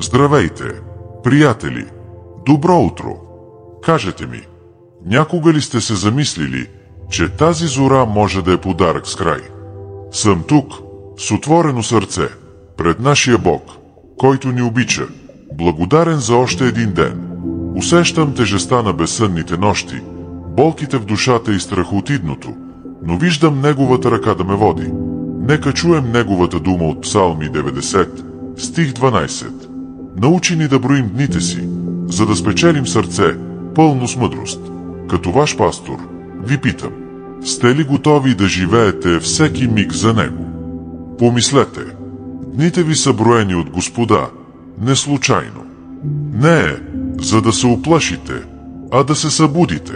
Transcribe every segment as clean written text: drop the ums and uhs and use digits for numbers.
Здравейте, приятели! Добро утро! Кажете ми, някога ли сте се замислили, че тази зора може да е подарък с край? Съм тук, с отворено сърце, пред нашия Бог, който ни обича, благодарен за още един ден. Усещам тежестта на безсънните нощи, болките в душата и страх от идното, но виждам Неговата ръка да ме води. Нека чуем Неговата дума от Псалми 90, стих 12. Научи ни да броим дните си, за да спечелим сърце, пълно с мъдрост. Като ваш пастор, ви питам, сте ли готови да живеете всеки миг за Него? Помислете, дните ви са броени от Господа, не случайно. Не е, за да се уплашите, а да се събудите.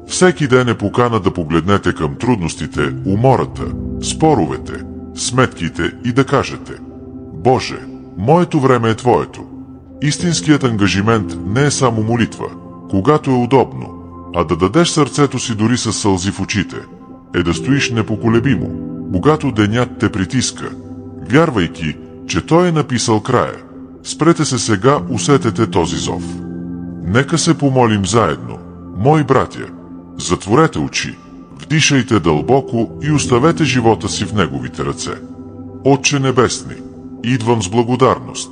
Всеки ден е покана да погледнете към трудностите, умората, споровете, сметките и да кажете: Боже, моето време е Твоето. Истинският ангажимент не е само молитва, когато е удобно, а да дадеш сърцето си дори с сълзи в очите, е да стоиш непоколебимо, когато денят те притиска, вярвайки, че Той е написал края. Спрете се сега, усетете този зов. Нека се помолим заедно, мои братя. Затворете очи, вдишайте дълбоко и оставете живота си в Неговите ръце. Отче небесни, идвам с благодарност,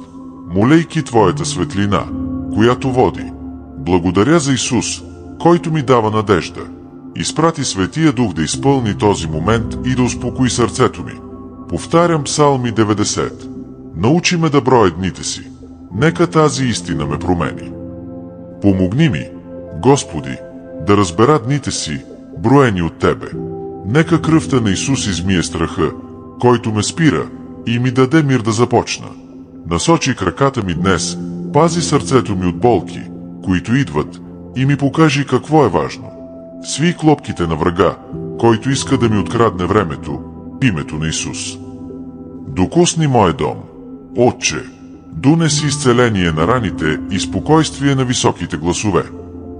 молейки Твоята светлина, която води. Благодаря за Исус, който ми дава надежда. Изпрати Светия Дух да изпълни този момент и да успокои сърцето ми. Повтарям Псалми 90. Научи ме да броя дните си. Нека тази истина ме промени. Помогни ми, Господи, да разбера дните си, броени от Тебе. Нека кръвта на Исус измие страха, който ме спира, и ми даде мир да започна. Насочи краката ми днес, пази сърцето ми от болки, които идват, и ми покажи какво е важно. Сви клопките на врага, който иска да ми открадне времето, името на Исус. Докосни моя дом, Отче, донеси изцеление на раните и спокойствие на високите гласове.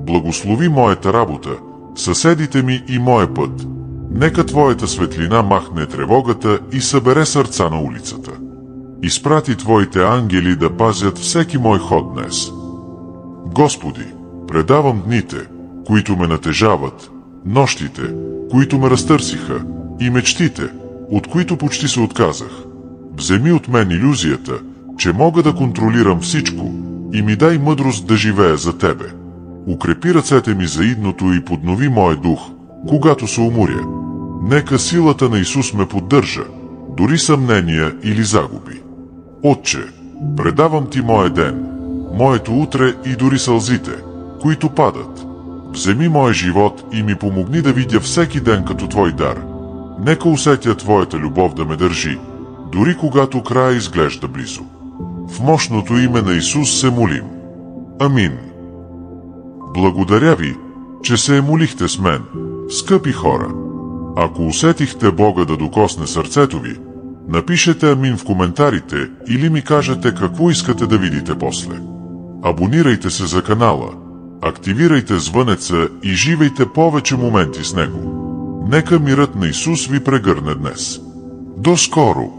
Благослови моята работа, съседите ми и моя път. Нека Твоята светлина махне тревогата и събере сърца на улицата. Изпрати Твоите ангели да пазят всеки мой ход днес. Господи, предавам дните, които ме натежават, нощите, които ме разтърсиха, и мечтите, от които почти се отказах. Вземи от мен илюзията, че мога да контролирам всичко, и ми дай мъдрост да живея за Тебе. Укрепи ръцете ми за идното и поднови моя дух, когато се уморя. Нека силата на Исус ме поддържа, дори съмнения или загуби. Отче, предавам Ти моя ден, моето утре и дори сълзите, които падат. Вземи моя живот и ми помогни да видя всеки ден като Твой дар. Нека усетя Твоята любов да ме държи, дори когато края изглежда близо. В мощното име на Исус се молим. Амин. Благодаря Ви, че се емолихте с мен, скъпи хора. Ако усетихте Бога да докосне сърцето Ви, напишете амин в коментарите или ми кажете какво искате да видите после. Абонирайте се за канала, активирайте звънеца и живейте повече моменти с Него. Нека мирът на Исус Ви прегърне днес. До скоро!